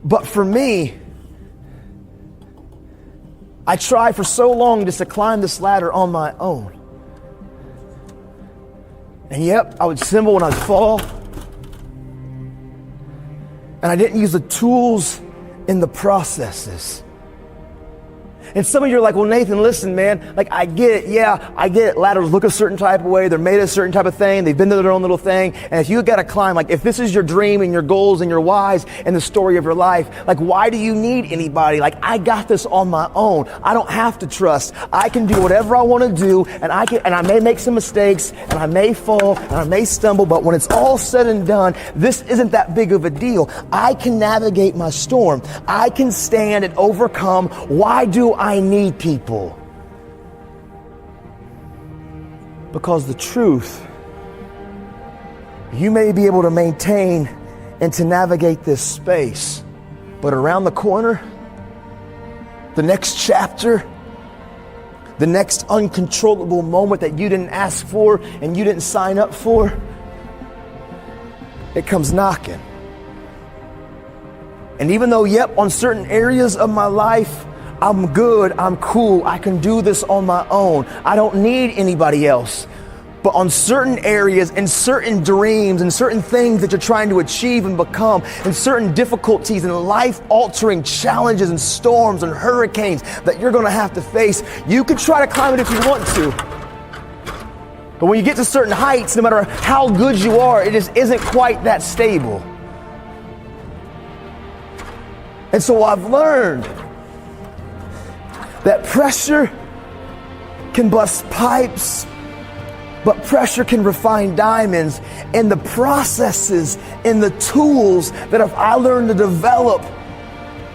But for me, I tried for so long just to climb this ladder on my own. And yep, I would stumble when I'd fall. And I didn't use the tools in the processes. And some of you are like, well, Nathan, listen, man, like I get it. Yeah, I get it. Ladders look a certain type of way. They're made a certain type of thing. They've been to their own little thing. And if you got to climb, like if this is your dream and your goals and your whys and the story of your life, like why do you need anybody? Like I got this on my own. I don't have to trust. I can do whatever I want to do, and I may make some mistakes and I may fall and I may stumble, but when it's all said and done, this isn't that big of a deal. I can navigate my storm. I can stand and overcome. Why do I need people? Because the truth, you may be able to maintain and to navigate this space, but around the corner, the next chapter, the next uncontrollable moment that you didn't ask for and you didn't sign up for, it comes knocking. And even though, yep, on certain areas of my life, I'm good, I'm cool, I can do this on my own. I don't need anybody else. But on certain areas and certain dreams and certain things that you're trying to achieve and become, and certain difficulties and life-altering challenges and storms and hurricanes that you're gonna have to face, you can try to climb it if you want to. But when you get to certain heights, no matter how good you are, it just isn't quite that stable. And so I've learned that pressure can bust pipes, but pressure can refine diamonds. And the processes and the tools that if I learn to develop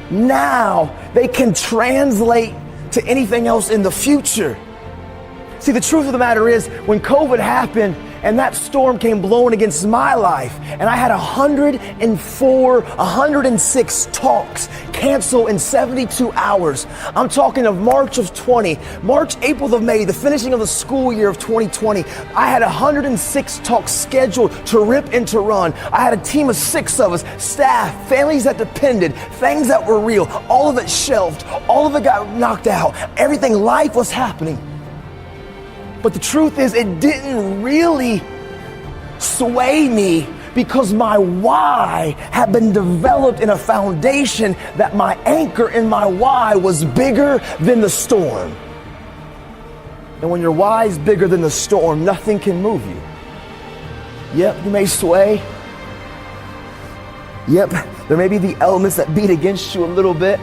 now, they can translate to anything else in the future. See, the truth of the matter is, when COVID happened and that storm came blowing against my life, and I had 106 talks cancel in 72 hours. I'm talking of March of 20, March, April of May, the finishing of the school year of 2020. I had 106 talks scheduled to rip and to run. I had a team of 6 of us, staff, families that depended, things that were real, all of it shelved, all of it got knocked out. Everything, life was happening. But the truth is, it didn't really sway me because my why had been developed in a foundation that my anchor in my why was bigger than the storm. And when your why is bigger than the storm, nothing can move you. Yep, you may sway. Yep, there may be the elements that beat against you a little bit.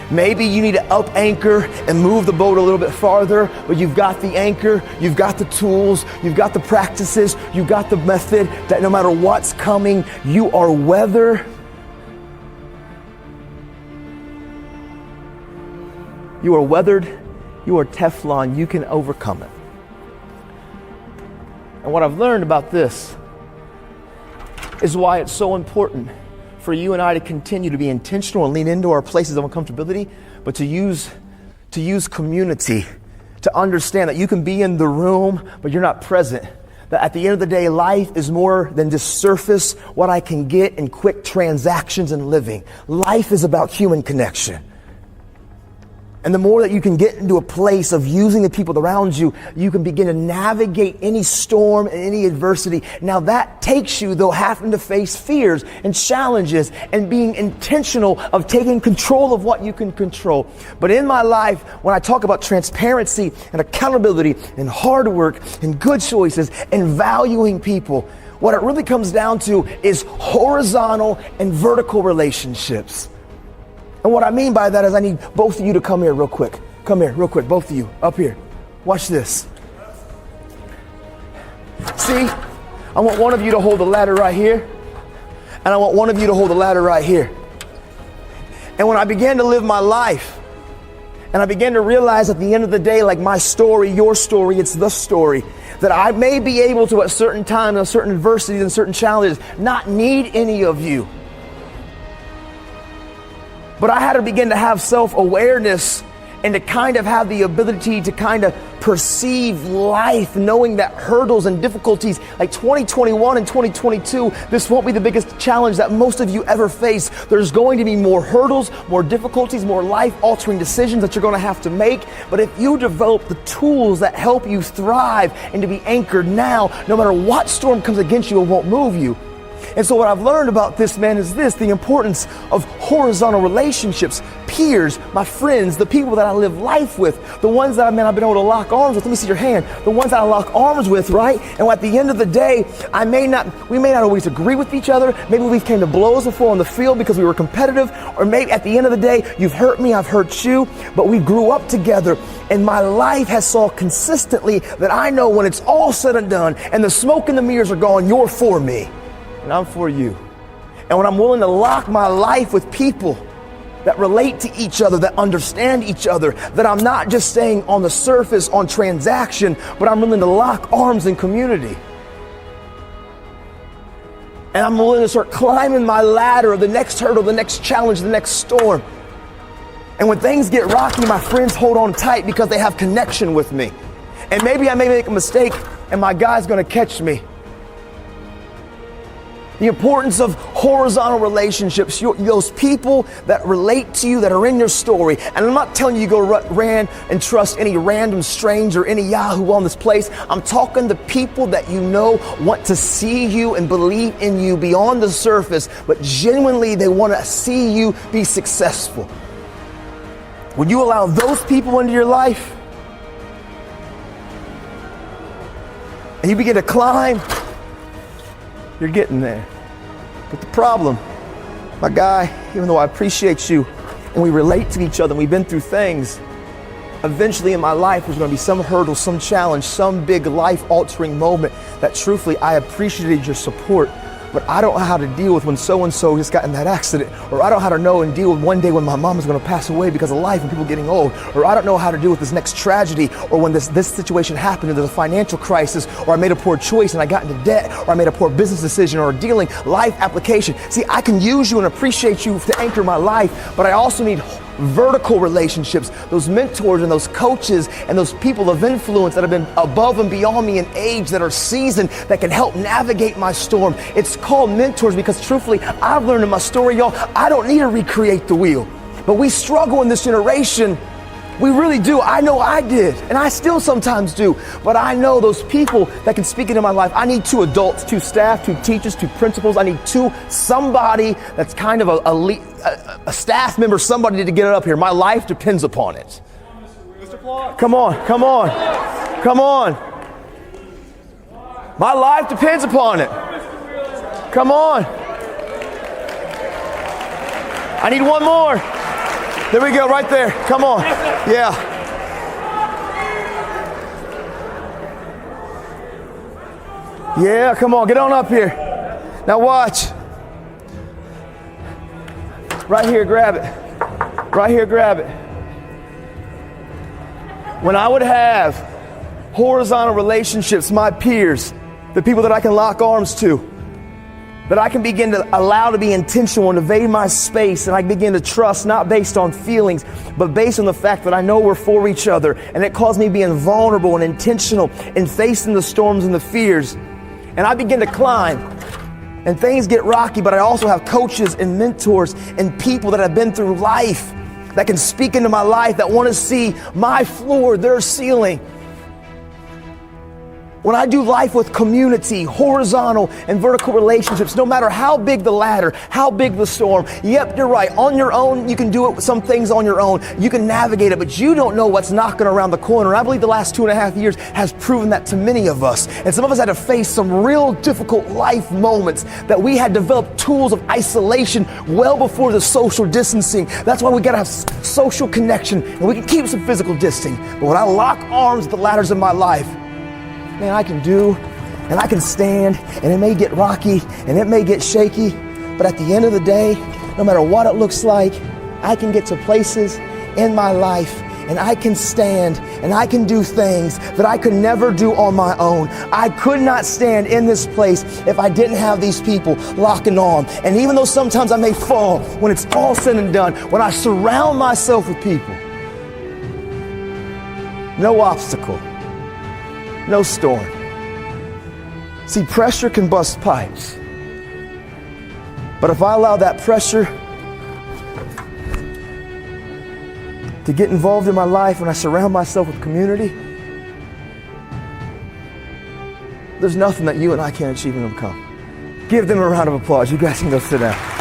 Maybe you need to up anchor and move the boat a little bit farther, but you've got the anchor, you've got the tools, you've got the practices, you've got the method that no matter what's coming, you are weather. You are weathered, you are Teflon, you can overcome it. And what I've learned about this is why it's so important for you and I to continue to be intentional and lean into our places of uncomfortability, but to use community, to understand that you can be in the room, but you're not present. That at the end of the day, life is more than just surface, what I can get in quick transactions and living. Life is about human connection. And the more that you can get into a place of using the people around you, you can begin to navigate any storm and any adversity. Now that takes you, though, having to face fears and challenges and being intentional of taking control of what you can control. But in my life, when I talk about transparency and accountability and hard work and good choices and valuing people, what it really comes down to is horizontal and vertical relationships. And what I mean by that is I need both of you to come here real quick. Come here real quick, both of you, up here. Watch this. See, I want one of you to hold the ladder right here, and I want one of you to hold the ladder right here. And when I began to live my life, and I began to realize at the end of the day, like my story, your story, it's the story, that I may be able to at certain times, and certain adversities and certain challenges, not need any of you. But I had to begin to have self-awareness and to kind of have the ability to kind of perceive life, knowing that hurdles and difficulties like 2021 and 2022, this won't be the biggest challenge that most of you ever face. There's going to be more hurdles, more difficulties, more life-altering decisions that you're going to have to make. But if you develop the tools that help you thrive and to be anchored now, no matter what storm comes against you, it won't move you. And so what I've learned about this, man, is this: the importance of horizontal relationships, peers, my friends, the people that I live life with, the ones that I've been able to lock arms with. Let me see your hand. The ones that I lock arms with, right? And at the end of the day, we may not always agree with each other. Maybe we've came to blows before on the field because we were competitive, or maybe at the end of the day, you've hurt me, I've hurt you, but we grew up together. And my life has saw consistently that I know when it's all said and done and the smoke and the mirrors are gone, you're for me. And I'm for you. And when I'm willing to lock my life with people that relate to each other, that understand each other, that I'm not just staying on the surface on transaction, but I'm willing to lock arms in community. And I'm willing to start climbing my ladder of the next hurdle, the next challenge, the next storm. And when things get rocky, my friends hold on tight because they have connection with me. And maybe I may make a mistake and my guy's gonna catch me. The importance of horizontal relationships, those people that relate to you, that are in your story. And I'm not telling you to go run and trust any random stranger, any Yahoo on this place. I'm talking to people that you know want to see you and believe in you beyond the surface, but genuinely they want to see you be successful. When you allow those people into your life and you begin to climb, you're getting there. But the problem, my guy, even though I appreciate you and we relate to each other and we've been through things, eventually in my life there's going to be some hurdle, some challenge, some big life-altering moment that truthfully I appreciated your support, but I don't know how to deal with when so-and-so just got in that accident, or I don't know how to know and deal with one day when my mom is going to pass away because of life and people getting old, or I don't know how to deal with this next tragedy, or when this situation happened and there's a financial crisis, or I made a poor choice and I got into debt, or I made a poor business decision or a dealing life application. See, I can use you and appreciate you to anchor my life, but I also need vertical relationships, those mentors and those coaches and those people of influence that have been above and beyond me in age, that are seasoned, that can help navigate my storm. It's called mentors because truthfully, I've learned in my story, y'all, I don't need to recreate the wheel. But we struggle in this generation. We really do. I know I did, and I still sometimes do. But I know those people that can speak into my life. I need 2 adults, 2 staff, 2 teachers, 2 principals. I need somebody that's kind of a staff member, somebody to get it up here. My life depends upon it. Come on, come on, come on. My life depends upon it. Come on. I need one more. There we go, right there. Come on. Yeah. Yeah, come on, get on up here. Now watch. Right here, grab it. Right here, grab it. When I would have horizontal relationships, my peers, the people that I can lock arms to, that I can begin to allow to be intentional and invade my space, and I begin to trust not based on feelings, but based on the fact that I know we're for each other, and it calls me being vulnerable and intentional and facing the storms and the fears. And I begin to climb, and things get rocky, but I also have coaches and mentors and people that have been through life that can speak into my life, that want to see my floor, their ceiling. When I do life with community, horizontal and vertical relationships, no matter how big the ladder, how big the storm, yep, you're right. On your own, you can do it with some things on your own. You can navigate it, but you don't know what's knocking around the corner. And I believe the last 2.5 years has proven that to many of us. And some of us had to face some real difficult life moments that we had developed tools of isolation well before the social distancing. That's why we gotta have social connection, and we can keep some physical distancing. But when I lock arms with the ladders in my life, man, I can do, and I can stand, and it may get rocky, and it may get shaky, but at the end of the day, no matter what it looks like, I can get to places in my life, and I can stand, and I can do things that I could never do on my own. I could not stand in this place if I didn't have these people locking on. And even though sometimes I may fall, when it's all said and done, when I surround myself with people no obstacle, no storm. See, pressure can bust pipes. But if I allow that pressure to get involved in my life and I surround myself with community, there's nothing that you and I can't achieve and overcome. Give them a round of applause. You guys can go sit down.